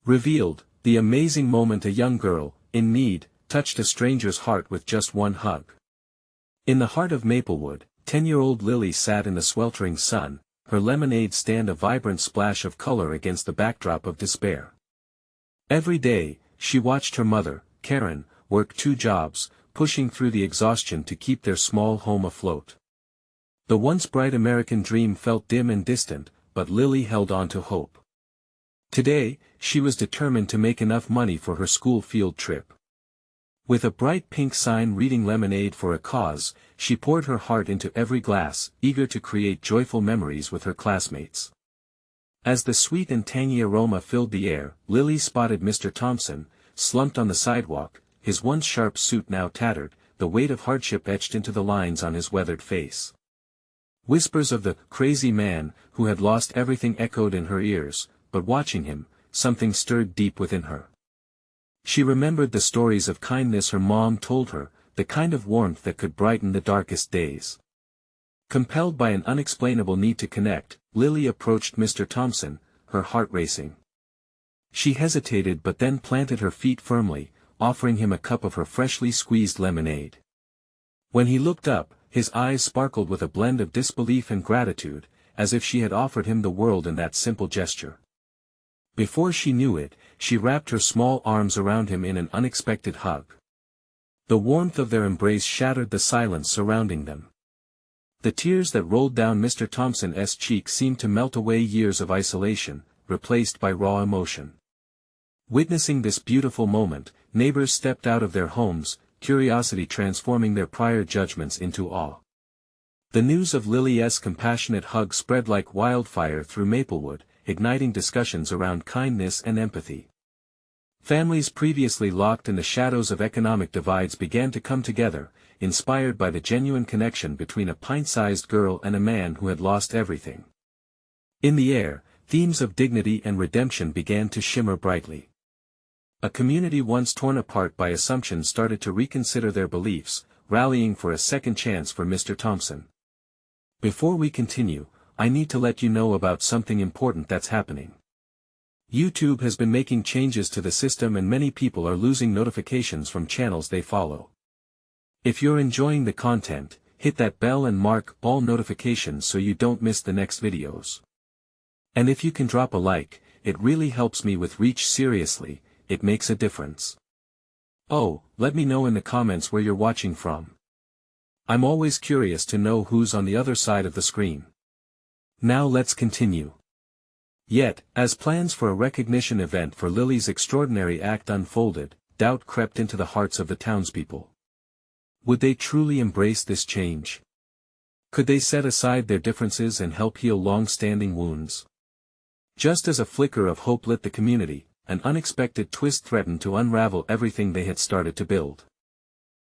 Revealed, the amazing moment a young girl, in need, touched a stranger's heart with just one hug. In the heart of Maplewood, 10-year-old Lily sat in the sweltering sun, her lemonade stand a vibrant splash of color against the backdrop of despair. Every day, she watched her mother, Karen, work 2 jobs, pushing through the exhaustion to keep their small home afloat. The once bright American dream felt dim and distant, but Lily held on to hope. Today, she was determined to make enough money for her school field trip. With a bright pink sign reading "Lemonade for a Cause," she poured her heart into every glass, eager to create joyful memories with her classmates. As the sweet and tangy aroma filled the air, Lily spotted Mr. Thompson, slumped on the sidewalk, his once sharp suit now tattered, the weight of hardship etched into the lines on his weathered face. Whispers of the "crazy man" who had lost everything echoed in her ears, but watching him, something stirred deep within her. She remembered the stories of kindness her mom told her, the kind of warmth that could brighten the darkest days. Compelled by an unexplainable need to connect, Lily approached Mr. Thompson, her heart racing. She hesitated but then planted her feet firmly, offering him a cup of her freshly squeezed lemonade. When he looked up, his eyes sparkled with a blend of disbelief and gratitude, as if she had offered him the world in that simple gesture. Before she knew it, she wrapped her small arms around him in an unexpected hug. The warmth of their embrace shattered the silence surrounding them. The tears that rolled down Mr. Thompson's cheeks seemed to melt away years of isolation, replaced by raw emotion. Witnessing this beautiful moment, neighbors stepped out of their homes, curiosity transforming their prior judgments into awe. The news of Lily's compassionate hug spread like wildfire through Maplewood, igniting discussions around kindness and empathy. Families previously locked in the shadows of economic divides began to come together, inspired by the genuine connection between a pint-sized girl and a man who had lost everything. In the air, themes of dignity and redemption began to shimmer brightly. A community once torn apart by assumptions started to reconsider their beliefs, rallying for a second chance for Mr. Thompson. Before we continue, I need to let you know about something important that's happening. YouTube has been making changes to the system and many people are losing notifications from channels they follow. If you're enjoying the content, hit that bell and mark all notifications so you don't miss the next videos. And if you can drop a like, it really helps me with reach. Seriously, it makes a difference. Oh, let me know in the comments where you're watching from. I'm always curious to know who's on the other side of the screen. Now let's continue. Yet, as plans for a recognition event for Lily's extraordinary act unfolded, doubt crept into the hearts of the townspeople. Would they truly embrace this change? Could they set aside their differences and help heal long-standing wounds? Just as a flicker of hope lit the community, an unexpected twist threatened to unravel everything they had started to build.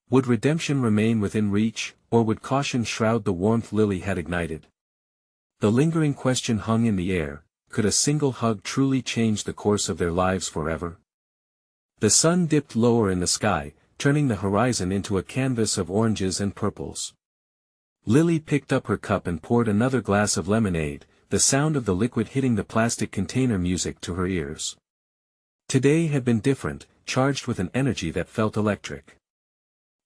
Would redemption remain within reach, or would caution shroud the warmth Lily had ignited? The lingering question hung in the air: could a single hug truly change the course of their lives forever? The sun dipped lower in the sky, turning the horizon into a canvas of oranges and purples. Lily picked up her cup and poured another glass of lemonade, the sound of the liquid hitting the plastic container music to her ears. Today had been different, charged with an energy that felt electric.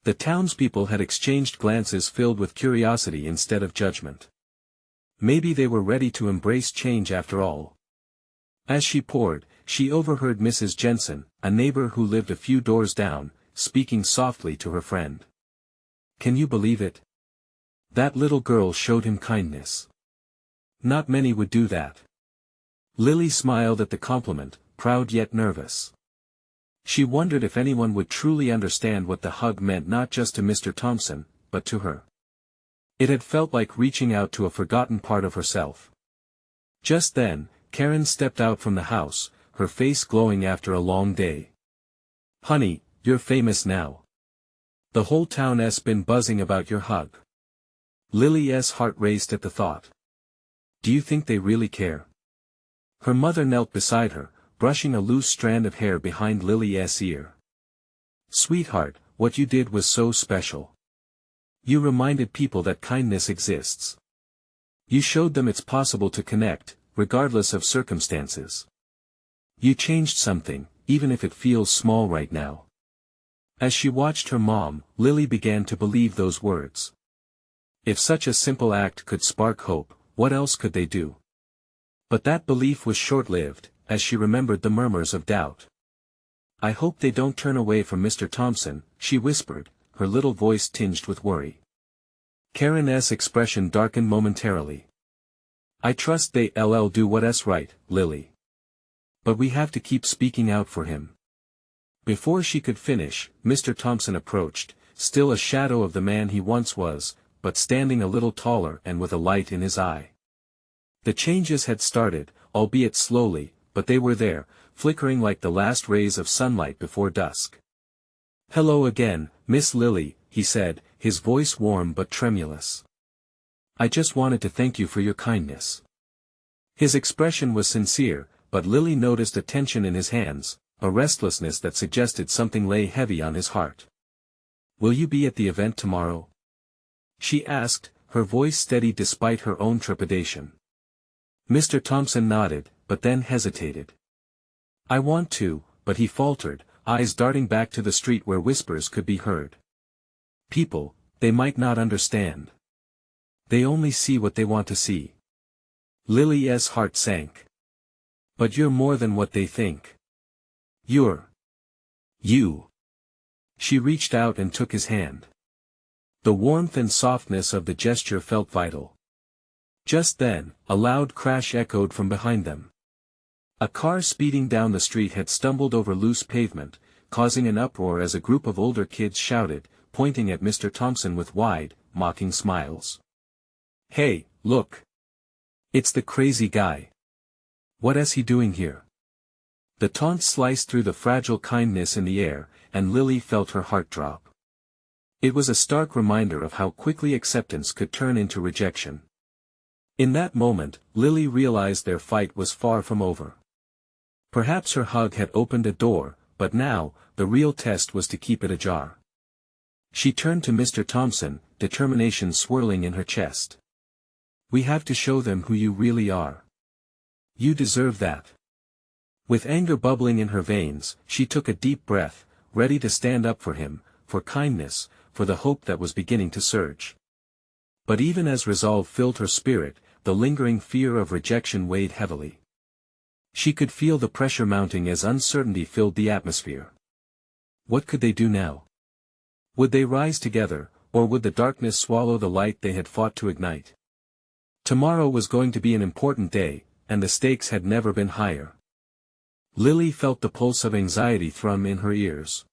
The townspeople had exchanged glances filled with curiosity instead of judgment. Maybe they were ready to embrace change after all. As she poured, she overheard Mrs. Jensen, a neighbor who lived a few doors down, speaking softly to her friend. "Can you believe it? That little girl showed him kindness. Not many would do that." Lily smiled at the compliment, proud yet nervous. She wondered if anyone would truly understand what the hug meant, not just to Mr. Thompson, but to her. It had felt like reaching out to a forgotten part of herself. Just then, Karen stepped out from the house, her face glowing after a long day. "Honey, you're famous now. The whole town's been buzzing about your hug." Lily's heart raced at the thought. "Do you think they really care?" Her mother knelt beside her, brushing a loose strand of hair behind Lily's ear. "Sweetheart, what you did was so special. You reminded people that kindness exists. You showed them it's possible to connect, regardless of circumstances." You changed something, even if it feels small right now. As she watched her mom, Lily began to believe those words. If such a simple act could spark hope, what else could they do? But that belief was short-lived, as she remembered the murmurs of doubt. I hope they don't turn away from Mr. Thompson, she whispered, her little voice tinged with worry. Karen's expression darkened momentarily. I trust they'll do what's right, Lily. But we have to keep speaking out for him. Before she could finish, Mr. Thompson approached, still a shadow of the man he once was, but standing a little taller and with a light in his eye. The changes had started, albeit slowly, but they were there, flickering like the last rays of sunlight before dusk. Hello again, Miss Lily, he said, his voice warm but tremulous. I just wanted to thank you for your kindness. His expression was sincere, but Lily noticed a tension in his hands, a restlessness that suggested something lay heavy on his heart. Will you be at the event tomorrow? She asked, her voice steady despite her own trepidation. Mr. Thompson nodded, but then hesitated. I want to, but he faltered, eyes darting back to the street where whispers could be heard. People, they might not understand. They only see what they want to see. Lily's heart sank. But you're more than what they think. You're. You. She reached out and took his hand. The warmth and softness of the gesture felt vital. Just then, a loud crash echoed from behind them. A car speeding down the street had stumbled over loose pavement, causing an uproar as a group of older kids shouted, pointing at Mr. Thompson with wide, mocking smiles. Hey, look! It's the crazy guy. What is he doing here? The taunt sliced through the fragile kindness in the air, and Lily felt her heart drop. It was a stark reminder of how quickly acceptance could turn into rejection. In that moment, Lily realized their fight was far from over. Perhaps her hug had opened a door, but now, the real test was to keep it ajar. She turned to Mr. Thompson, determination swirling in her chest. We have to show them who you really are. You deserve that. With anger bubbling in her veins, she took a deep breath, ready to stand up for him, for kindness, for the hope that was beginning to surge. But even as resolve filled her spirit, the lingering fear of rejection weighed heavily. She could feel the pressure mounting as uncertainty filled the atmosphere. What could they do now? Would they rise together, or would the darkness swallow the light they had fought to ignite? Tomorrow was going to be an important day, and the stakes had never been higher. Lily felt the pulse of anxiety thrum in her ears.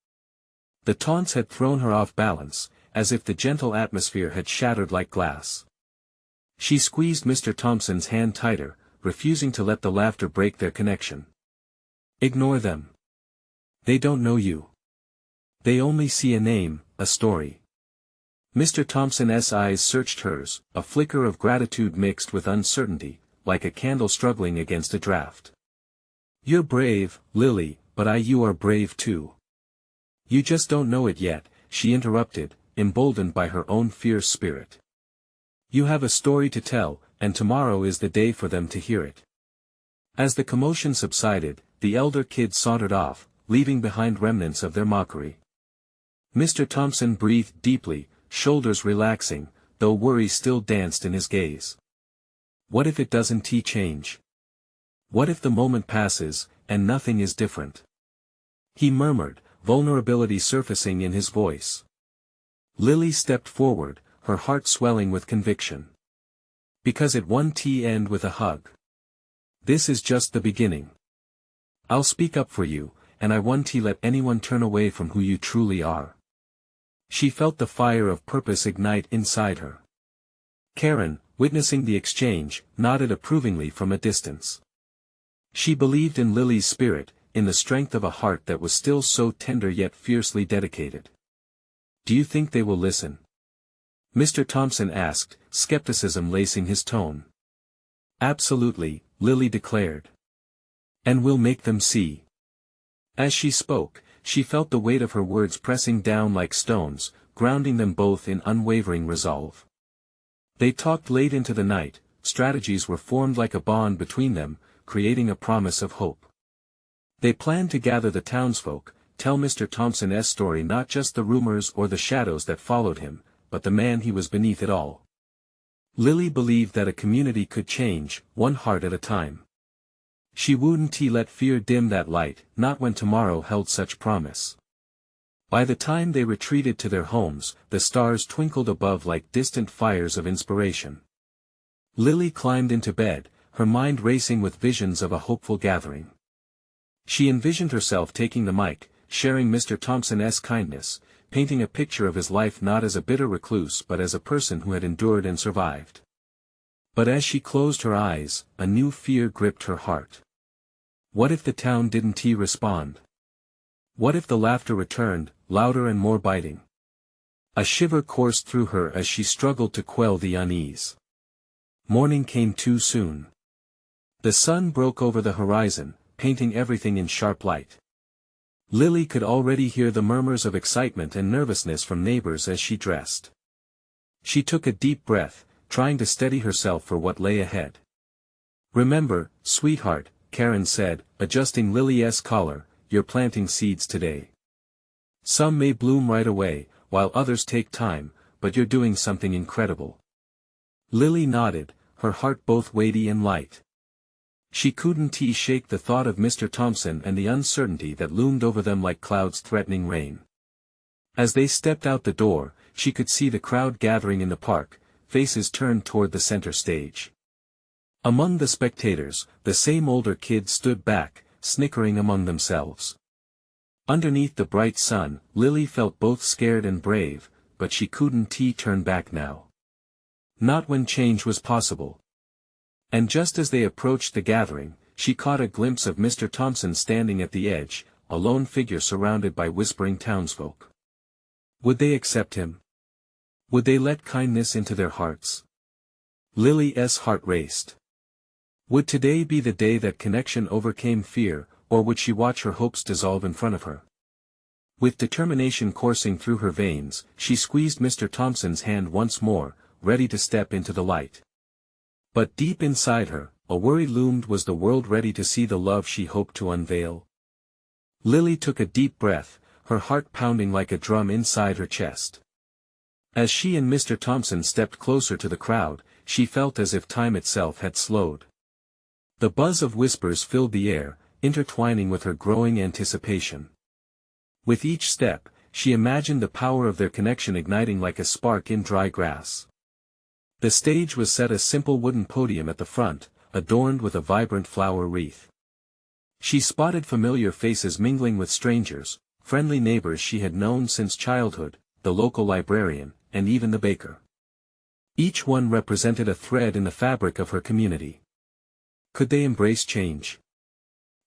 The taunts had thrown her off balance, as if the gentle atmosphere had shattered like glass. She squeezed Mr. Thompson's hand tighter, refusing to let the laughter break their connection. Ignore them. They don't know you. They only see a name, a story. Mr. Thompson's eyes searched hers, a flicker of gratitude mixed with uncertainty, like a candle struggling against a draft. You're brave, Lily, but you are brave too. You just don't know it yet, she interrupted, emboldened by her own fierce spirit. You have a story to tell, and tomorrow is the day for them to hear it. As the commotion subsided, the elder kids sauntered off, leaving behind remnants of their mockery. Mr. Thompson breathed deeply, shoulders relaxing, though worry still danced in his gaze. What if it doesn't change? What if the moment passes, and nothing is different? He murmured, vulnerability surfacing in his voice. Lily stepped forward, her heart swelling with conviction. Because it won't end with a hug. This is just the beginning. I'll speak up for you, and I won't let anyone turn away from who you truly are. She felt the fire of purpose ignite inside her. Karen, witnessing the exchange, nodded approvingly from a distance. She believed in Lily's spirit, in the strength of a heart that was still so tender yet fiercely dedicated. Do you think they will listen? Mr. Thompson asked, skepticism lacing his tone. Absolutely, Lily declared. And we'll make them see. As she spoke, she felt the weight of her words pressing down like stones, grounding them both in unwavering resolve. They talked late into the night, strategies were formed like a bond between them, creating a promise of hope. They planned to gather the townsfolk, tell Mr. Thompson's story, not just the rumors or the shadows that followed him, but the man he was beneath it all. Lily believed that a community could change, one heart at a time. She wouldn't let fear dim that light, not when tomorrow held such promise. By the time they retreated to their homes, the stars twinkled above like distant fires of inspiration. Lily climbed into bed, her mind racing with visions of a hopeful gathering. She envisioned herself taking the mic, sharing Mr. Thompson's kindness, painting a picture of his life not as a bitter recluse but as a person who had endured and survived. But as she closed her eyes, a new fear gripped her heart. What if the town didn't respond? What if the laughter returned, louder and more biting? A shiver coursed through her as she struggled to quell the unease. Morning came too soon. The sun broke over the horizon, painting everything in sharp light. Lily could already hear the murmurs of excitement and nervousness from neighbors as she dressed. She took a deep breath, trying to steady herself for what lay ahead. "Remember, sweetheart," Karen said, adjusting Lily's collar, "you're planting seeds today. Some may bloom right away, while others take time, but you're doing something incredible." Lily nodded, her heart both weighty and light. She couldn't shake the thought of Mr. Thompson and the uncertainty that loomed over them like clouds threatening rain. As they stepped out the door, she could see the crowd gathering in the park, faces turned toward the center stage. Among the spectators, the same older kids stood back, snickering among themselves. Underneath the bright sun, Lily felt both scared and brave, but she couldn't turn back now. Not when change was possible. And just as they approached the gathering, she caught a glimpse of Mr. Thompson standing at the edge, a lone figure surrounded by whispering townsfolk. Would they accept him? Would they let kindness into their hearts? Lily's heart raced. Would today be the day that connection overcame fear, or would she watch her hopes dissolve in front of her? With determination coursing through her veins, she squeezed Mr. Thompson's hand once more, ready to step into the light. But deep inside her, a worry loomed. Was the world ready to see the love she hoped to unveil? Lily took a deep breath, her heart pounding like a drum inside her chest. As she and Mr. Thompson stepped closer to the crowd, she felt as if time itself had slowed. The buzz of whispers filled the air, intertwining with her growing anticipation. With each step, she imagined the power of their connection igniting like a spark in dry grass. The stage was set, a simple wooden podium at the front, adorned with a vibrant flower wreath. She spotted familiar faces mingling with strangers, friendly neighbors she had known since childhood, the local librarian, and even the baker. Each one represented a thread in the fabric of her community. Could they embrace change?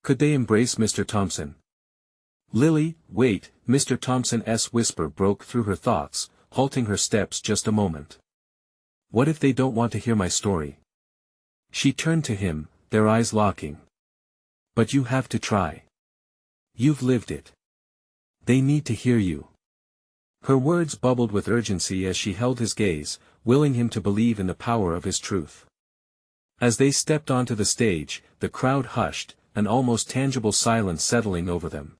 Could they embrace Mr. Thompson? "Lily, wait," Mr. Thompson's whisper broke through her thoughts, halting her steps just a moment. "What if they don't want to hear my story?" She turned to him, their eyes locking. "But you have to try. You've lived it. They need to hear you." Her words bubbled with urgency as she held his gaze, willing him to believe in the power of his truth. As they stepped onto the stage, the crowd hushed, an almost tangible silence settling over them.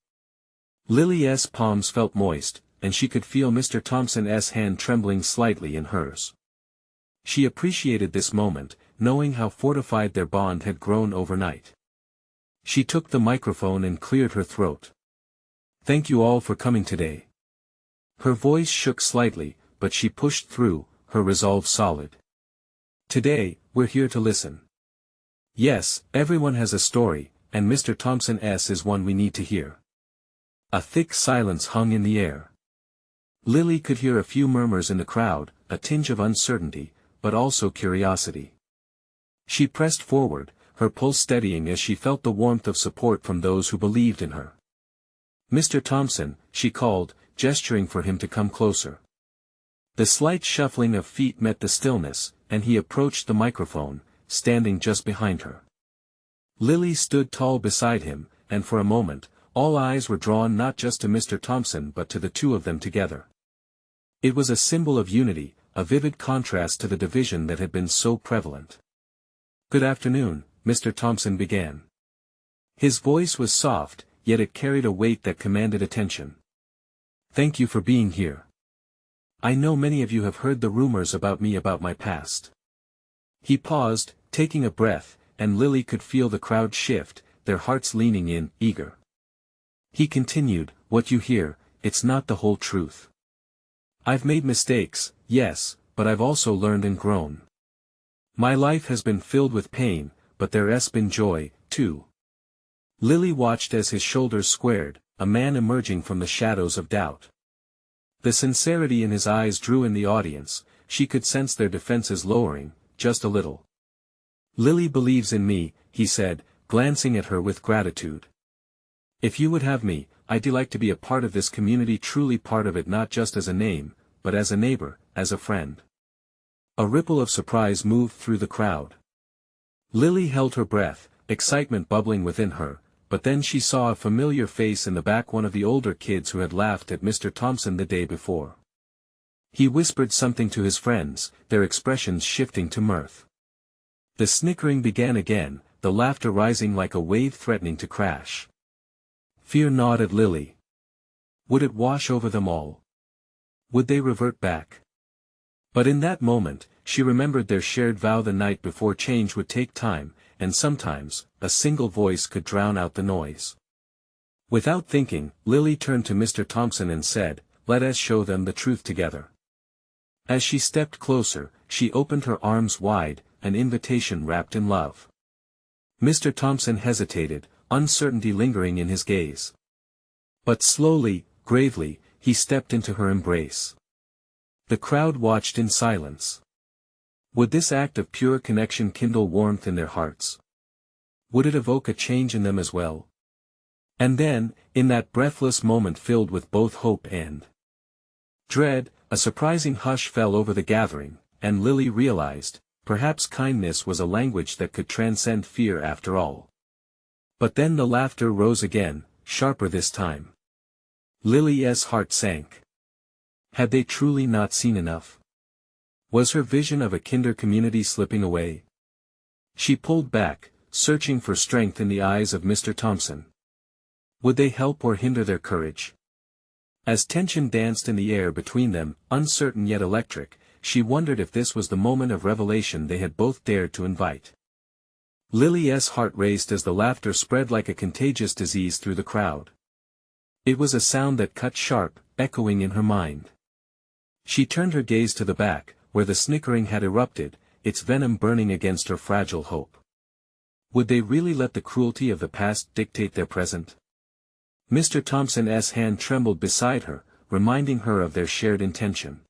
Lily's palms felt moist, and she could feel Mr. Thompson's hand trembling slightly in hers. She appreciated this moment, knowing how fortified their bond had grown overnight. She took the microphone and cleared her throat. "Thank you all for coming today." Her voice shook slightly, but she pushed through, her resolve solid. "Today, we're here to listen. Yes, everyone has a story, and Mr. Thompson's is one we need to hear." A thick silence hung in the air. Lily could hear a few murmurs in the crowd, a tinge of uncertainty, but also curiosity. She pressed forward, her pulse steadying as she felt the warmth of support from those who believed in her. "Mr. Thompson," she called, gesturing for him to come closer. The slight shuffling of feet met the stillness, and he approached the microphone, standing just behind her. Lily stood tall beside him, and for a moment, all eyes were drawn not just to Mr. Thompson but to the two of them together. It was a symbol of unity, a vivid contrast to the division that had been so prevalent. "Good afternoon," Mr. Thompson began. His voice was soft, yet it carried a weight that commanded attention. "Thank you for being here. I know many of you have heard the rumors about me about my past." He paused, taking a breath, and Lily could feel the crowd shift, their hearts leaning in, eager. He continued, "What you hear, it's not the whole truth. I've made mistakes, yes, but I've also learned and grown. My life has been filled with pain, but there's been joy, too." Lily watched as his shoulders squared, a man emerging from the shadows of doubt. The sincerity in his eyes drew in the audience, she could sense their defenses lowering, just a little. "Lily believes in me," he said, glancing at her with gratitude. "If you would have me, I'd like to be a part of this community, truly part of it, not just as a name, but as a neighbor, as a friend." A ripple of surprise moved through the crowd. Lily held her breath, excitement bubbling within her, but then she saw a familiar face in the back, one of the older kids who had laughed at Mr. Thompson the day before. He whispered something to his friends, their expressions shifting to mirth. The snickering began again, the laughter rising like a wave threatening to crash. Fear gnawed at Lily. Would it wash over them all? Would they revert back? But in that moment, she remembered their shared vow the night before: change would take time, and sometimes, a single voice could drown out the noise. Without thinking, Lily turned to Mr. Thompson and said, "Let us show them the truth together." As she stepped closer, she opened her arms wide, an invitation wrapped in love. Mr. Thompson hesitated, uncertainty lingering in his gaze. But slowly, gravely, he stepped into her embrace. The crowd watched in silence. Would this act of pure connection kindle warmth in their hearts? Would it evoke a change in them as well? And then, in that breathless moment filled with both hope and dread, a surprising hush fell over the gathering, and Lily realized, perhaps kindness was a language that could transcend fear after all. But then the laughter rose again, sharper this time. Lily's heart sank. Had they truly not seen enough? Was her vision of a kinder community slipping away? She pulled back, searching for strength in the eyes of Mr. Thompson. Would they help or hinder their courage? As tension danced in the air between them, uncertain yet electric, she wondered if this was the moment of revelation they had both dared to invite. Lily's heart raced as the laughter spread like a contagious disease through the crowd. It was a sound that cut sharp, echoing in her mind. She turned her gaze to the back, where the snickering had erupted, its venom burning against her fragile hope. Would they really let the cruelty of the past dictate their present? Mr. Thompson's hand trembled beside her, reminding her of their shared intention.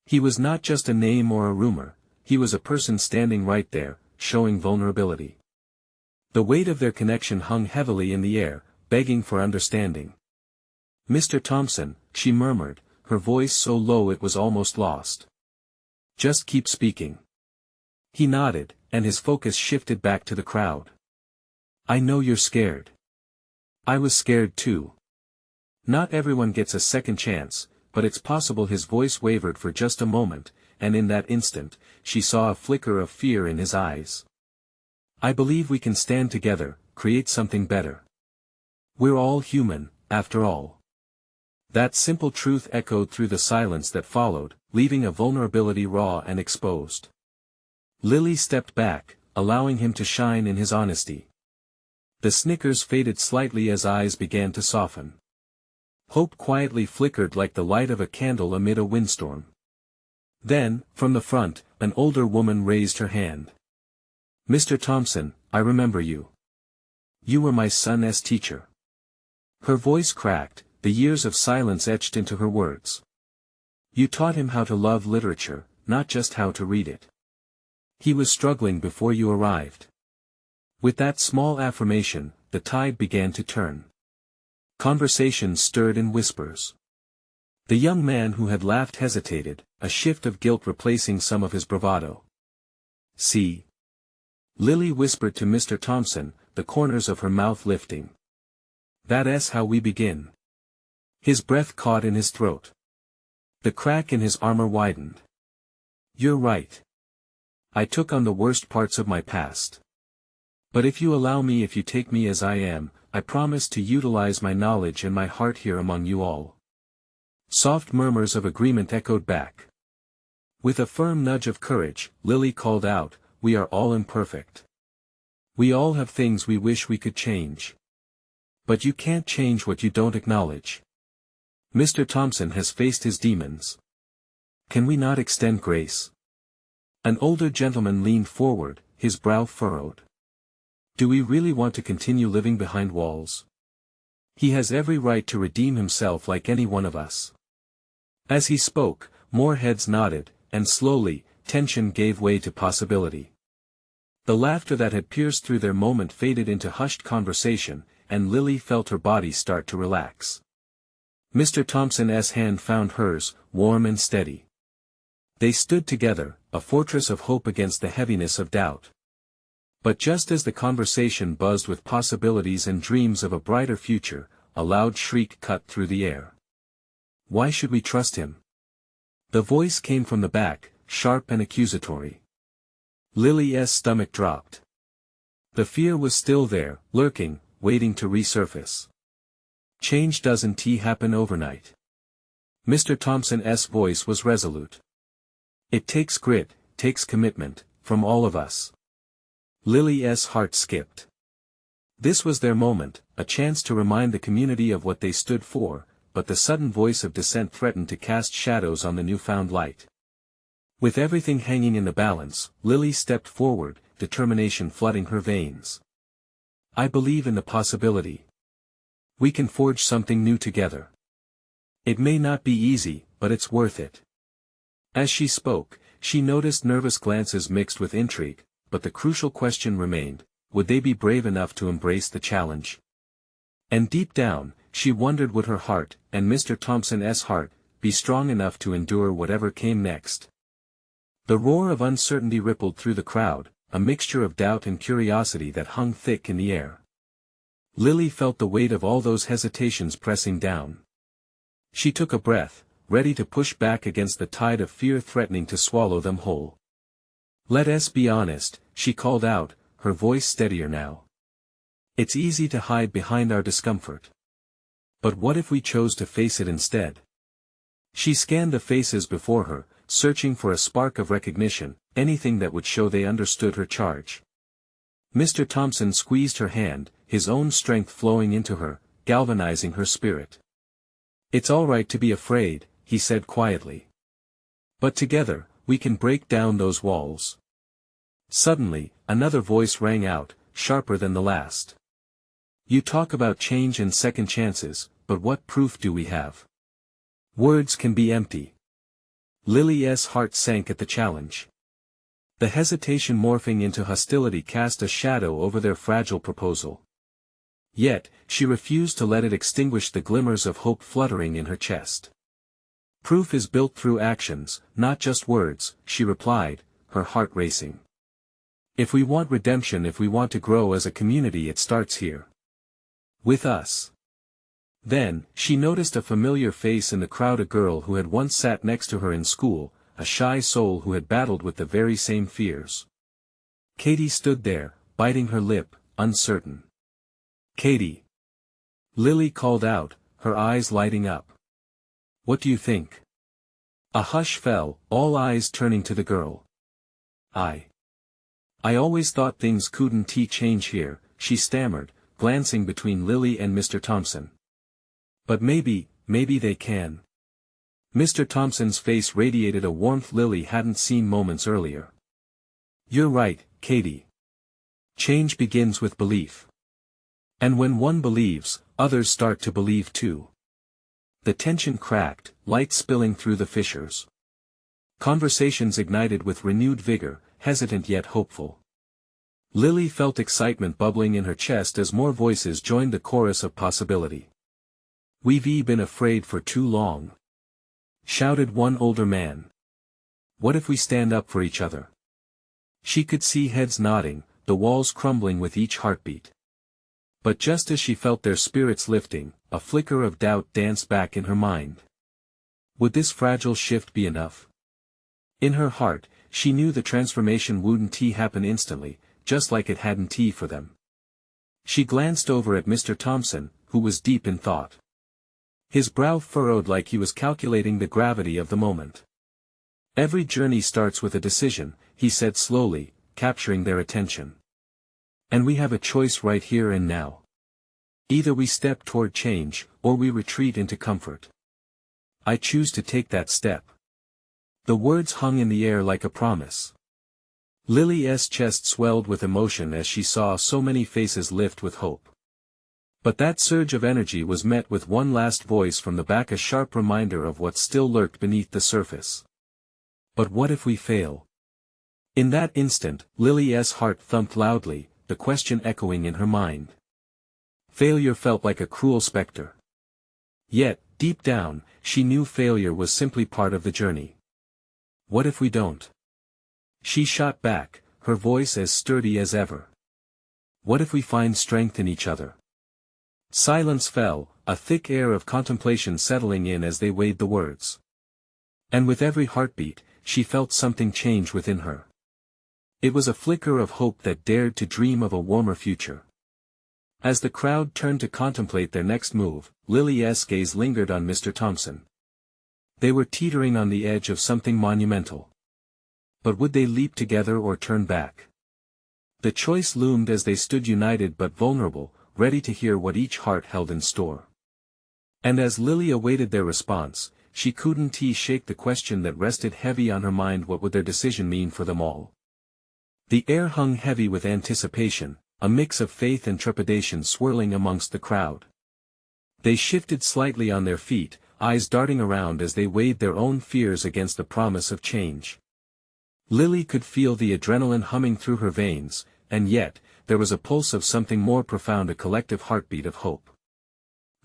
He was not just a name or a rumor, he was a person standing right there, showing vulnerability. The weight of their connection hung heavily in the air, begging for understanding. "Mr. Thompson," she murmured, her voice so low it was almost lost. "Just keep speaking." He nodded, and his focus shifted back to the crowd. "I know you're scared. I was scared too. Not everyone gets a second chance, but it's possible." His voice wavered for just a moment, and in that instant, she saw a flicker of fear in his eyes. "I believe we can stand together, create something better. We're all human, after all." That simple truth echoed through the silence that followed, leaving a vulnerability raw and exposed. Lily stepped back, allowing him to shine in his honesty. The snickers faded slightly as eyes began to soften. Hope quietly flickered like the light of a candle amid a windstorm. Then, from the front, an older woman raised her hand. "Mr. Thompson, I remember you. You were my son's teacher." Her voice cracked, the years of silence etched into her words. "You taught him how to love literature, not just how to read it. He was struggling before you arrived." With that small affirmation, the tide began to turn. Conversations stirred in whispers. The young man who had laughed hesitated, a shift of guilt replacing some of his bravado. "See?" Lily whispered to Mr. Thompson, the corners of her mouth lifting. "That's how we begin." His breath caught in his throat. The crack in his armor widened. "You're right. I took on the worst parts of my past. But if you allow me, if you take me as I am, I promise to utilize my knowledge and my heart here among you all. Soft murmurs of agreement echoed back. With a firm nudge of courage, Lily called out, "We are all imperfect. We all have things we wish we could change. But you can't change what you don't acknowledge. Mr. Thompson has faced his demons. Can we not extend grace?" An older gentleman leaned forward, his brow furrowed. "Do we really want to continue living behind walls? He has every right to redeem himself like any one of us." As he spoke, more heads nodded, and slowly, tension gave way to possibility. The laughter that had pierced through their moment faded into hushed conversation, and Lily felt her body start to relax. Mr. Thompson's hand found hers, warm and steady. They stood together, a fortress of hope against the heaviness of doubt. But just as the conversation buzzed with possibilities and dreams of a brighter future, a loud shriek cut through the air. "Why should we trust him?" The voice came from the back, sharp and accusatory. Lily's stomach dropped. The fear was still there, lurking, waiting to resurface. Change doesn't happen overnight. Mr. Thompson's voice was resolute. It takes grit, takes commitment, from all of us. Lily's heart skipped. This was their moment, a chance to remind the community of what they stood for, but the sudden voice of dissent threatened to cast shadows on the newfound light. With everything hanging in the balance, Lily stepped forward, determination flooding her veins. "I believe in the possibility. We can forge something new together. It may not be easy, but it's worth it." As she spoke, she noticed nervous glances mixed with intrigue, but the crucial question remained, would they be brave enough to embrace the challenge? And deep down, she wondered, would her heart, and Mr. Thompson's heart, be strong enough to endure whatever came next? The roar of uncertainty rippled through the crowd, a mixture of doubt and curiosity that hung thick in the air. Lily felt the weight of all those hesitations pressing down. She took a breath, ready to push back against the tide of fear threatening to swallow them whole. "Let's be honest," she called out, her voice steadier now. "It's easy to hide behind our discomfort. But what if we chose to face it instead?" She scanned the faces before her, searching for a spark of recognition, anything that would show they understood her charge. Mr. Thompson squeezed her hand, his own strength flowing into her, galvanizing her spirit. "It's all right to be afraid," he said quietly. "But together, we can break down those walls." Suddenly, another voice rang out, sharper than the last. "You talk about change and second chances, but what proof do we have? Words can be empty." Lily's heart sank at the challenge. The hesitation morphing into hostility cast a shadow over their fragile proposal. Yet, she refused to let it extinguish the glimmers of hope fluttering in her chest. "Proof is built through actions, not just words," she replied, her heart racing. "If we want redemption, if we want to grow as a community, it starts here. With us." Then, she noticed a familiar face in the crowd, a girl who had once sat next to her in school, a shy soul who had battled with the very same fears. Katie stood there, biting her lip, uncertain. "Katie!" Lily called out, her eyes lighting up. "What do you think?" A hush fell, all eyes turning to the girl. I always thought things couldn't change here," she stammered, glancing between Lily and Mr. Thompson. "But maybe they can." Mr. Thompson's face radiated a warmth Lily hadn't seen moments earlier. "You're right, Katie. Change begins with belief. And when one believes, others start to believe too." The tension cracked, light spilling through the fissures. Conversations ignited with renewed vigor, hesitant yet hopeful. Lily felt excitement bubbling in her chest as more voices joined the chorus of possibility. "We've been afraid for too long," shouted one older man. "What if we stand up for each other?" She could see heads nodding, the walls crumbling with each heartbeat. But just as she felt their spirits lifting, a flicker of doubt danced back in her mind. Would this fragile shift be enough? In her heart, she knew the transformation wouldn't happen instantly, just like it hadn't tea for them. She glanced over at Mr. Thompson, who was deep in thought. His brow furrowed like he was calculating the gravity of the moment. "Every journey starts with a decision," he said slowly, capturing their attention. "And we have a choice right here and now. Either we step toward change, or we retreat into comfort. I choose to take that step." The words hung in the air like a promise. Lily's chest swelled with emotion as she saw so many faces lift with hope. But that surge of energy was met with one last voice from the back, a sharp reminder of what still lurked beneath the surface. "But what if we fail?" In that instant, Lily's heart thumped loudly, the question echoing in her mind. Failure felt like a cruel specter. Yet, deep down, she knew failure was simply part of the journey. "What if we don't?" She shot back, her voice as sturdy as ever. "What if we find strength in each other?" Silence fell, a thick air of contemplation settling in as they weighed the words. And with every heartbeat, she felt something change within her. It was a flicker of hope that dared to dream of a warmer future. As the crowd turned to contemplate their next move, Lily's gaze lingered on Mr. Thompson. They were teetering on the edge of something monumental. But would they leap together or turn back? The choice loomed as they stood united but vulnerable, ready to hear what each heart held in store. And as Lily awaited their response, she couldn't shake the question that rested heavy on her mind: what would their decision mean for them all? The air hung heavy with anticipation, a mix of faith and trepidation swirling amongst the crowd. They shifted slightly on their feet, eyes darting around as they weighed their own fears against the promise of change. Lily could feel the adrenaline humming through her veins, and yet, there was a pulse of something more profound, a collective heartbeat of hope.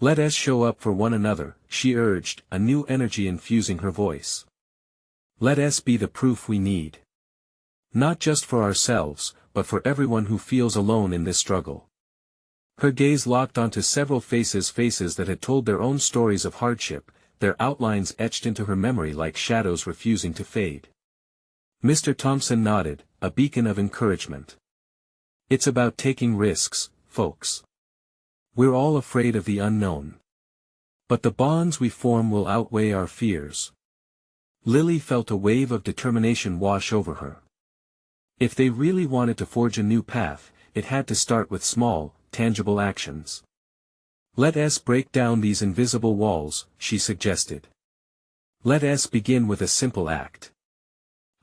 "Let us show up for one another," she urged, a new energy infusing her voice. "Let us be the proof we need. Not just for ourselves, but for everyone who feels alone in this struggle." Her gaze locked onto several faces that had told their own stories of hardship, their outlines etched into her memory like shadows refusing to fade. Mr. Thompson nodded, a beacon of encouragement. "It's about taking risks, folks. We're all afraid of the unknown. But the bonds we form will outweigh our fears." Lily felt a wave of determination wash over her. If they really wanted to forge a new path, it had to start with small, tangible actions. "Let us break down these invisible walls," she suggested. "Let us begin with a simple act.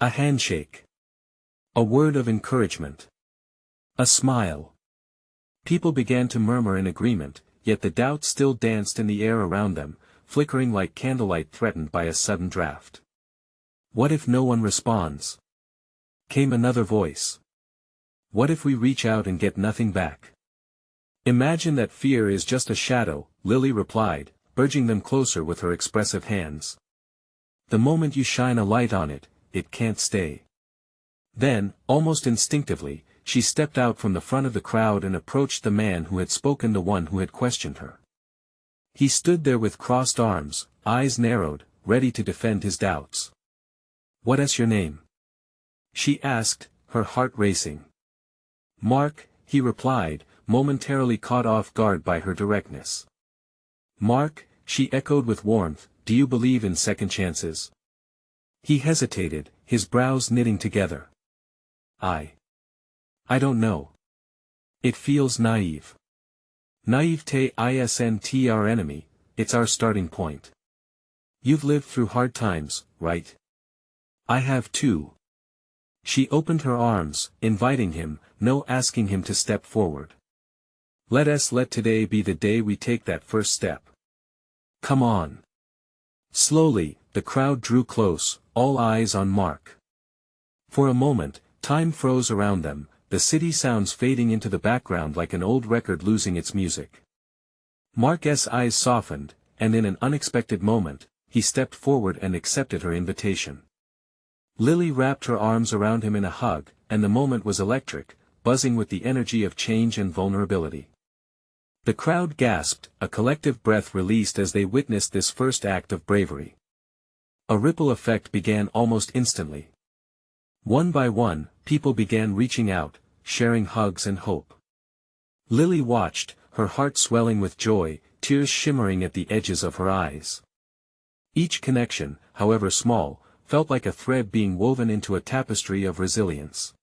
A handshake. A word of encouragement. A smile." People began to murmur in agreement, yet the doubt still danced in the air around them, flickering like candlelight threatened by a sudden draft. "What if no one responds?" came another voice. "What if we reach out and get nothing back?" "Imagine that fear is just a shadow," Lily replied, urging them closer with her expressive hands. "The moment you shine a light on it, it can't stay." Then, almost instinctively, she stepped out from the front of the crowd and approached the man who had spoken, the one who had questioned her. He stood there with crossed arms, eyes narrowed, ready to defend his doubts. "What is your name?" she asked, her heart racing. "Mark," he replied, momentarily caught off guard by her directness. "Mark," she echoed with warmth, "do you believe in second chances?" He hesitated, his brows knitting together. I don't know. It feels naive." "Naivete isn't our enemy, it's our starting point. You've lived through hard times, right?" "I have too." She opened her arms, inviting him, no asking him to step forward. Let today be the day we take that first step. Come on." Slowly, the crowd drew close, all eyes on Mark. For a moment, time froze around them, the city sounds fading into the background like an old record losing its music. Mark's eyes softened, and in an unexpected moment, he stepped forward and accepted her invitation. Lily wrapped her arms around him in a hug, and the moment was electric, buzzing with the energy of change and vulnerability. The crowd gasped, a collective breath released as they witnessed this first act of bravery. A ripple effect began almost instantly. One by one, people began reaching out, sharing hugs and hope. Lily watched, her heart swelling with joy, tears shimmering at the edges of her eyes. Each connection, however small, felt like a thread being woven into a tapestry of resilience.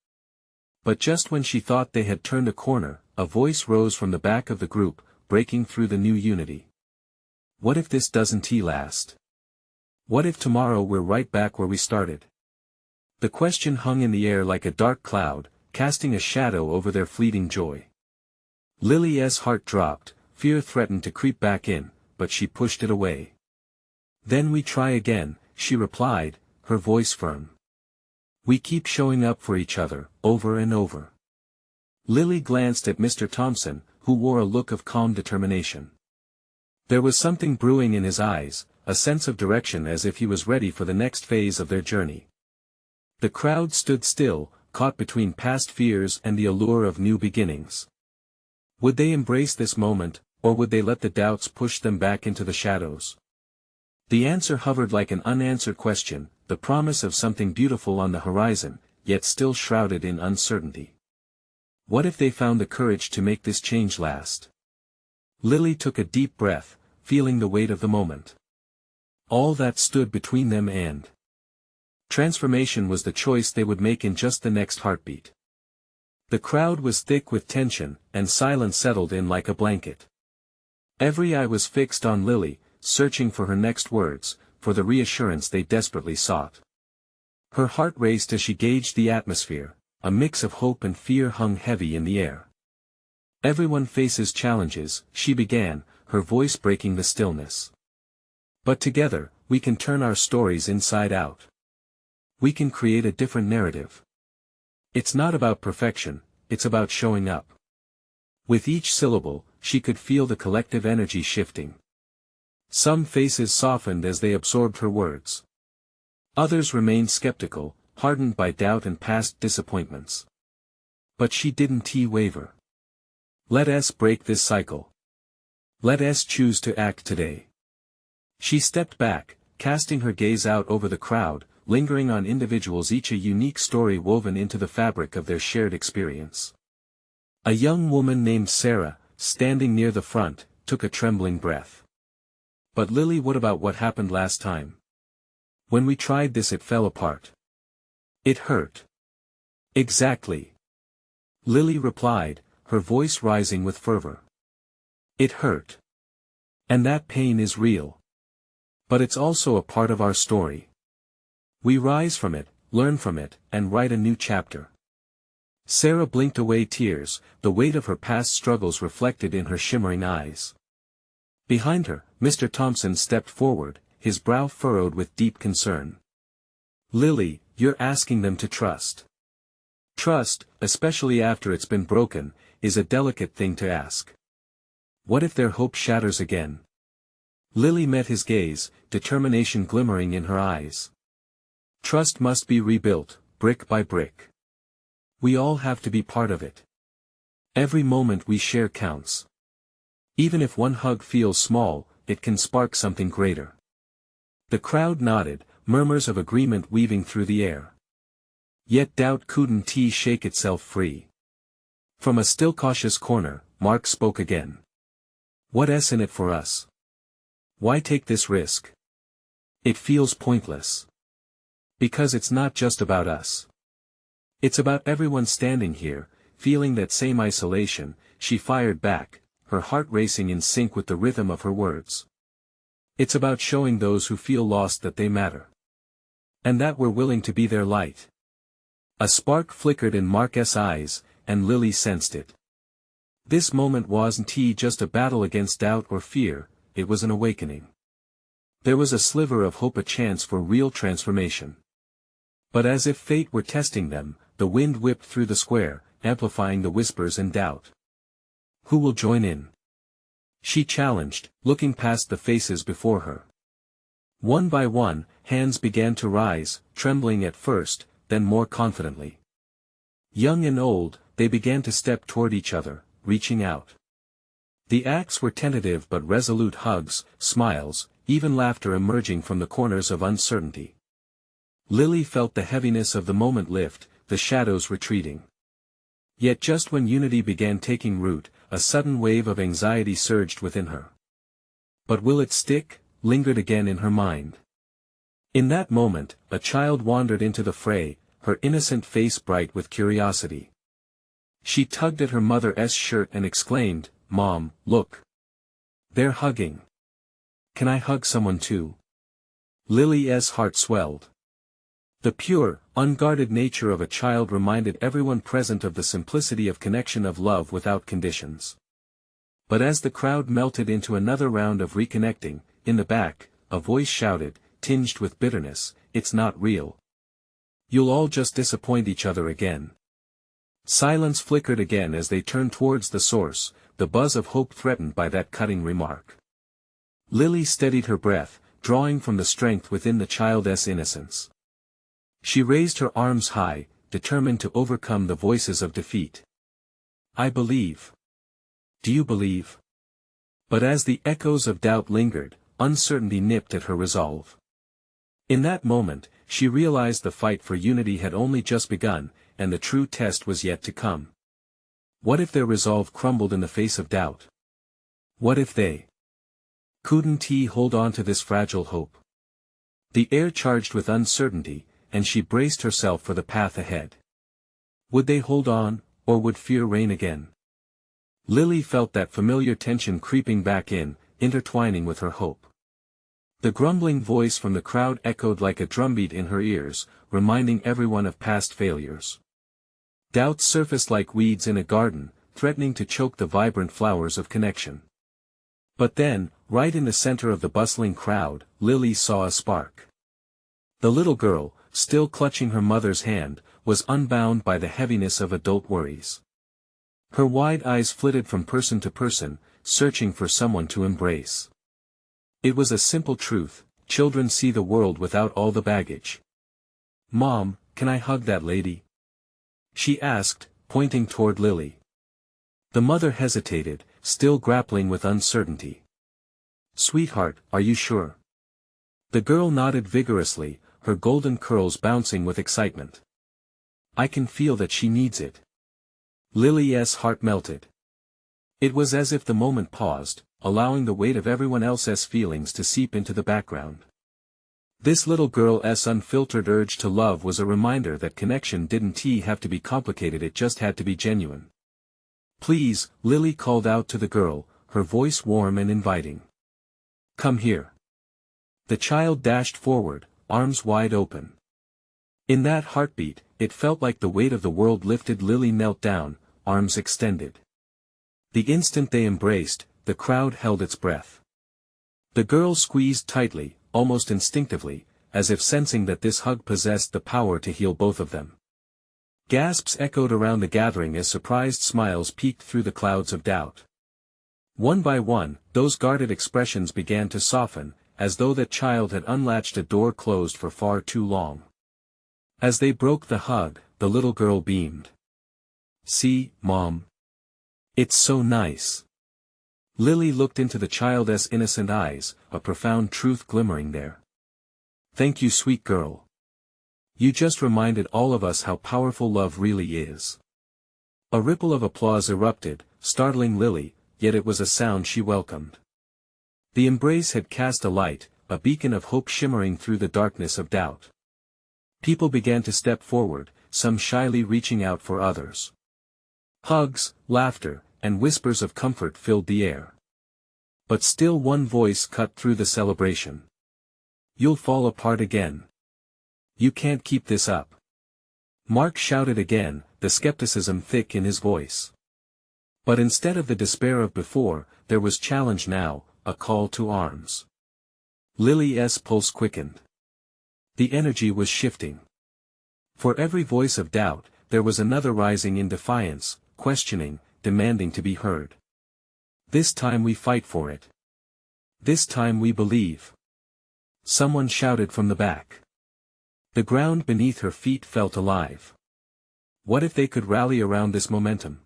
But just when she thought they had turned a corner, a voice rose from the back of the group, breaking through the new unity. What if this doesn't last? What if tomorrow we're right back where we started? The question hung in the air like a dark cloud, casting a shadow over their fleeting joy. Lily's heart dropped, fear threatened to creep back in, but she pushed it away. Then we try again, she replied, her voice firm. We keep showing up for each other, over and over. Lily glanced at Mr. Thompson, who wore a look of calm determination. There was something brewing in his eyes, a sense of direction as if he was ready for the next phase of their journey. The crowd stood still, caught between past fears and the allure of new beginnings. Would they embrace this moment, or would they let the doubts push them back into the shadows? The answer hovered like an unanswered question, the promise of something beautiful on the horizon, yet still shrouded in uncertainty. What if they found the courage to make this change last? Lily took a deep breath, feeling the weight of the moment. All that stood between them and transformation was the choice they would make in just the next heartbeat. The crowd was thick with tension, and silence settled in like a blanket. Every eye was fixed on Lily, searching for her next words, for the reassurance they desperately sought. Her heart raced as she gauged the atmosphere, a mix of hope and fear hung heavy in the air. Everyone faces challenges, she began, her voice breaking the stillness. But together, we can turn our stories inside out. We can create a different narrative. It's not about perfection, it's about showing up. With each syllable, she could feel the collective energy shifting. Some faces softened as they absorbed her words. Others remained skeptical, hardened by doubt and past disappointments. But she didn't waver. Let us break this cycle. Let us choose to act today. She stepped back, casting her gaze out over the crowd, lingering on individuals, each a unique story woven into the fabric of their shared experience. A young woman named Sarah, standing near the front, took a trembling breath. But Lily, what about what happened last time? When we tried this, it fell apart. It hurt. Exactly. Lily replied, her voice rising with fervor. It hurt. And that pain is real. But it's also a part of our story. We rise from it, learn from it, and write a new chapter. Sarah blinked away tears, the weight of her past struggles reflected in her shimmering eyes. Behind her, Mr. Thompson stepped forward, his brow furrowed with deep concern. Lily, you're asking them to trust. Trust, especially after it's been broken, is a delicate thing to ask. What if their hope shatters again? Lily met his gaze, determination glimmering in her eyes. Trust must be rebuilt, brick by brick. We all have to be part of it. Every moment we share counts. Even if one hug feels small, it can spark something greater. The crowd nodded, murmurs of agreement weaving through the air. Yet doubt couldn't shake itself free. From a still cautious corner, Mark spoke again. What's in it for us? Why take this risk? It feels pointless. Because it's not just about us. It's about everyone standing here, feeling that same isolation, she fired back, her heart racing in sync with the rhythm of her words. It's about showing those who feel lost that they matter. And that we're willing to be their light. A spark flickered in Mark's eyes, and Lily sensed it. This moment wasn't just a battle against doubt or fear, it was an awakening. There was a sliver of hope, a chance for real transformation. But as if fate were testing them, the wind whipped through the square, amplifying the whispers and doubt. Who will join in? She challenged, looking past the faces before her. One by one, hands began to rise, trembling at first, then more confidently. Young and old, they began to step toward each other, reaching out. The acts were tentative but resolute, hugs, smiles, even laughter emerging from the corners of uncertainty. Lily felt the heaviness of the moment lift, the shadows retreating. Yet just when unity began taking root, a sudden wave of anxiety surged within her. But will it stick? Lingered again in her mind. In that moment, a child wandered into the fray, her innocent face bright with curiosity. She tugged at her mother's shirt and exclaimed, "Mom, look. They're hugging. Can I hug someone too?" Lily's heart swelled. The pure, unguarded nature of a child reminded everyone present of the simplicity of connection of love without conditions. But as the crowd melted into another round of reconnecting, in the back, a voice shouted, tinged with bitterness, "It's not real. You'll all just disappoint each other again." Silence flickered again as they turned towards the source, the buzz of hope threatened by that cutting remark. Lily steadied her breath, drawing from the strength within the child's innocence. She raised her arms high, determined to overcome the voices of defeat. "I believe. Do you believe?" But as the echoes of doubt lingered, uncertainty nipped at her resolve. In that moment, she realized the fight for unity had only just begun, and the true test was yet to come. What if their resolve crumbled in the face of doubt? What if they couldn't hold on to this fragile hope? The air charged with uncertainty, and she braced herself for the path ahead. Would they hold on, or would fear reign again? Lily felt that familiar tension creeping back in, intertwining with her hope. The grumbling voice from the crowd echoed like a drumbeat in her ears, reminding everyone of past failures. Doubts surfaced like weeds in a garden, threatening to choke the vibrant flowers of connection. But then, right in the center of the bustling crowd, Lily saw a spark. The little girl, still clutching her mother's hand, was unbound by the heaviness of adult worries. Her wide eyes flitted from person to person, searching for someone to embrace. It was a simple truth: children see the world without all the baggage. "Mom, can I hug that lady?" she asked, pointing toward Lily. The mother hesitated, still grappling with uncertainty. "Sweetheart, are you sure?" The girl nodded vigorously, her golden curls bouncing with excitement. "I can feel that she needs it." Lily's heart melted. It was as if the moment paused, allowing the weight of everyone else's feelings to seep into the background. This little girl's unfiltered urge to love was a reminder that connection didn't have to be complicated, it just had to be genuine. "Please," Lily called out to the girl, her voice warm and inviting. "Come here." The child dashed forward, arms wide open. In that heartbeat, it felt like the weight of the world lifted. Lily knelt down, arms extended. The instant they embraced, the crowd held its breath. The girl squeezed tightly, almost instinctively, as if sensing that this hug possessed the power to heal both of them. Gasps echoed around the gathering as surprised smiles peeked through the clouds of doubt. One by one, those guarded expressions began to soften, as though that child had unlatched a door closed for far too long. As they broke the hug, the little girl beamed. "See, Mom. It's so nice." Lily looked into the child's innocent eyes, a profound truth glimmering there. "Thank you, sweet girl. You just reminded all of us how powerful love really is." A ripple of applause erupted, startling Lily, yet it was a sound she welcomed. The embrace had cast a light, a beacon of hope shimmering through the darkness of doubt. People began to step forward, some shyly reaching out for others. Hugs, laughter, and whispers of comfort filled the air. But still one voice cut through the celebration. "You'll fall apart again. You can't keep this up." Mark shouted again, the skepticism thick in his voice. But instead of the despair of before, there was challenge now, a call to arms. Lily's pulse quickened. The energy was shifting. For every voice of doubt, there was another rising in defiance, questioning, demanding to be heard. "This time we fight for it. This time we believe." Someone shouted from the back. The ground beneath her feet felt alive. What if they could rally around this momentum?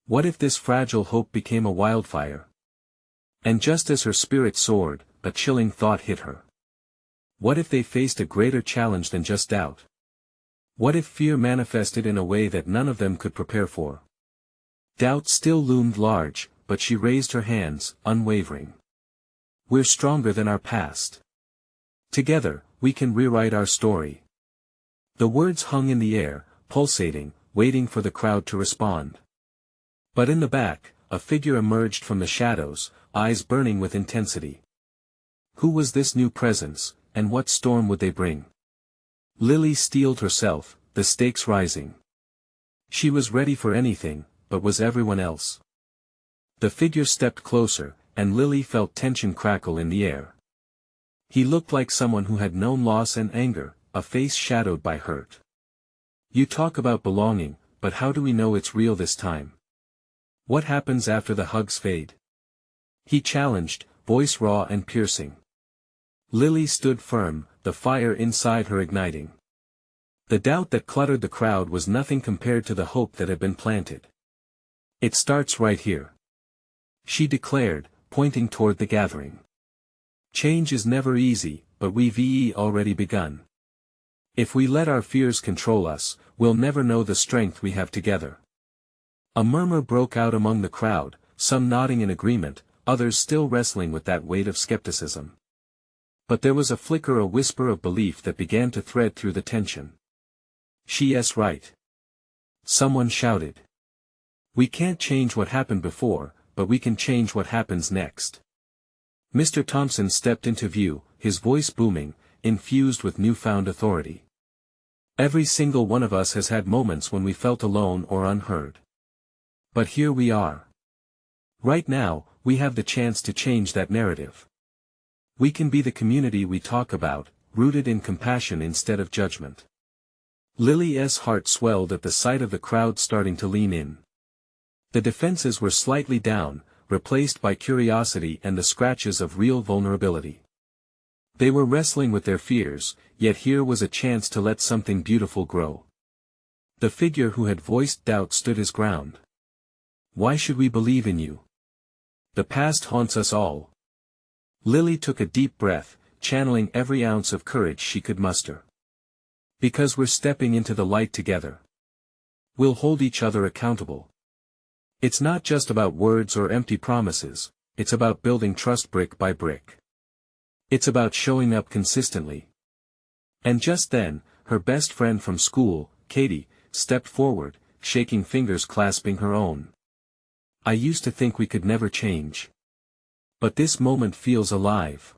What if this fragile hope became a wildfire? And just as her spirit soared, a chilling thought hit her. What if they faced a greater challenge than just doubt? What if fear manifested in a way that none of them could prepare for? Doubt still loomed large, but she raised her hands, unwavering. We're stronger than our past. Together, we can rewrite our story. The words hung in the air, pulsating, waiting for the crowd to respond. But in the back, a figure emerged from the shadows, eyes burning with intensity. Who was this new presence, and what storm would they bring? Lily steeled herself, the stakes rising. She was ready for anything, but was everyone else? The figure stepped closer, and Lily felt tension crackle in the air. He looked like someone who had known loss and anger, a face shadowed by hurt. You talk about belonging, but how do we know it's real this time? What happens after the hugs fade? He challenged, voice raw and piercing. Lily stood firm, the fire inside her igniting. The doubt that cluttered the crowd was nothing compared to the hope that had been planted. It starts right here, she declared, pointing toward the gathering. Change is never easy, but we've already begun. If we let our fears control us, we'll never know the strength we have together. A murmur broke out among the crowd, some nodding in agreement, others still wrestling with that weight of skepticism. But there was a flicker, a whisper of belief that began to thread through the tension. She's right. Someone shouted. We can't change what happened before, but we can change what happens next. Mr. Thompson stepped into view, his voice booming, infused with newfound authority. Every single one of us has had moments when we felt alone or unheard. But here we are. Right now, we have the chance to change that narrative. We can be the community we talk about, rooted in compassion instead of judgment. Lily's heart swelled at the sight of the crowd starting to lean in. The defenses were slightly down, replaced by curiosity and the scratches of real vulnerability. They were wrestling with their fears, yet here was a chance to let something beautiful grow. The figure who had voiced doubt stood his ground. Why should we believe in you? The past haunts us all. Lily took a deep breath, channeling every ounce of courage she could muster. Because we're stepping into the light together. We'll hold each other accountable. It's not just about words or empty promises, it's about building trust brick by brick. It's about showing up consistently. And just then, her best friend from school, Katie, stepped forward, shaking fingers clasping her own. I used to think we could never change. But this moment feels alive.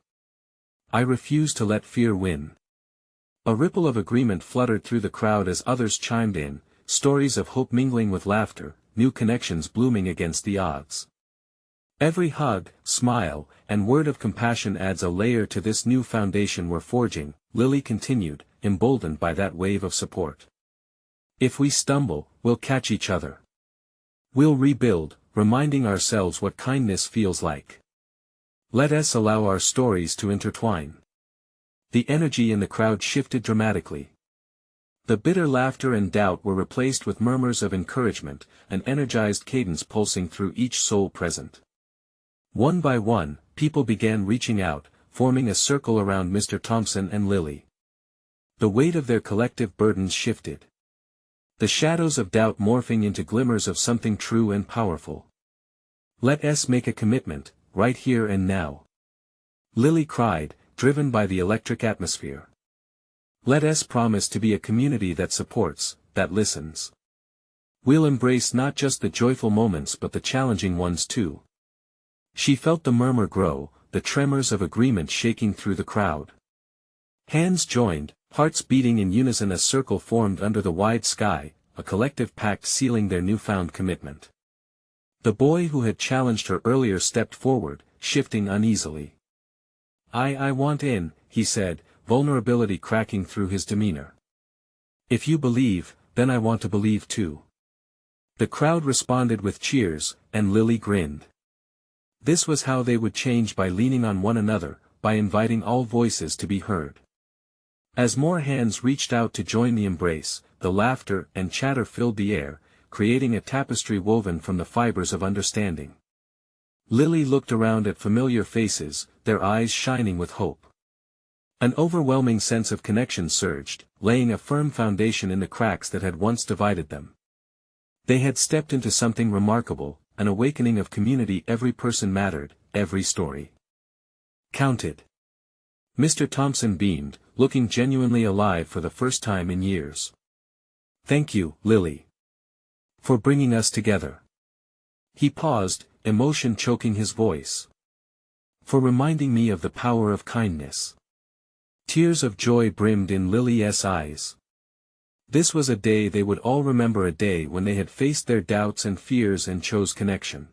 I refuse to let fear win. A ripple of agreement fluttered through the crowd as others chimed in, stories of hope mingling with laughter, new connections blooming against the odds. Every hug, smile, and word of compassion adds a layer to this new foundation we're forging, Lily continued, emboldened by that wave of support. If we stumble, we'll catch each other. We'll rebuild, reminding ourselves what kindness feels like. Let us allow our stories to intertwine. The energy in the crowd shifted dramatically. The bitter laughter and doubt were replaced with murmurs of encouragement, an energized cadence pulsing through each soul present. One by one, people began reaching out, forming a circle around Mr. Thompson and Lily. The weight of their collective burdens shifted. The shadows of doubt morphing into glimmers of something true and powerful. Let us make a commitment, right here and now. Lily cried, driven by the electric atmosphere. Let us promise to be a community that supports, that listens. We'll embrace not just the joyful moments but the challenging ones too. She felt the murmur grow, the tremors of agreement shaking through the crowd. Hands joined, hearts beating in unison, a circle formed under the wide sky, a collective pact sealing their newfound commitment. The boy who had challenged her earlier stepped forward, shifting uneasily. I want in, he said, vulnerability cracking through his demeanor. If you believe, then I want to believe too. The crowd responded with cheers, and Lily grinned. This was how they would change, by leaning on one another, by inviting all voices to be heard. As more hands reached out to join the embrace, the laughter and chatter filled the air, creating a tapestry woven from the fibers of understanding. Lily looked around at familiar faces, their eyes shining with hope. An overwhelming sense of connection surged, laying a firm foundation in the cracks that had once divided them. They had stepped into something remarkable, an awakening of community. Every person mattered, every story counted. Mr. Thompson beamed, looking genuinely alive for the first time in years. "Thank you, Lily, for bringing us together." He paused, emotion choking his voice. "For reminding me of the power of kindness." Tears of joy brimmed in Lily's eyes. This was a day they would all remember, a day when they had faced their doubts and fears and chose connection.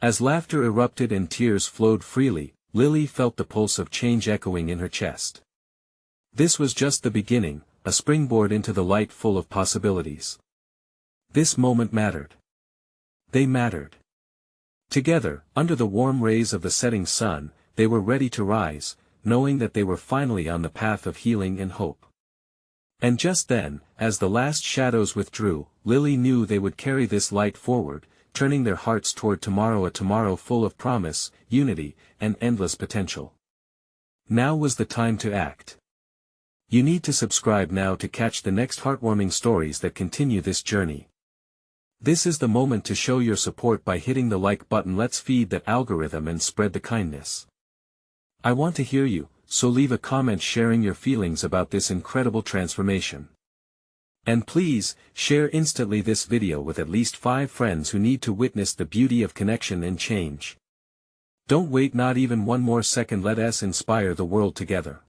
As laughter erupted and tears flowed freely, Lily felt the pulse of change echoing in her chest. This was just the beginning, a springboard into the light full of possibilities. This moment mattered. They mattered. Together, under the warm rays of the setting sun, they were ready to rise, knowing that they were finally on the path of healing and hope. And just then, as the last shadows withdrew, Lily knew they would carry this light forward, turning their hearts toward tomorrow, a tomorrow full of promise, unity, and endless potential. Now was the time to act. You need to subscribe now to catch the next heartwarming stories that continue this journey. This is the moment to show your support by hitting the like button. Let's feed that algorithm and spread the kindness. I want to hear you, so leave a comment sharing your feelings about this incredible transformation. And please, share instantly this video with at least 5 friends who need to witness the beauty of connection and change. Don't wait not even one more second. Let us inspire the world together.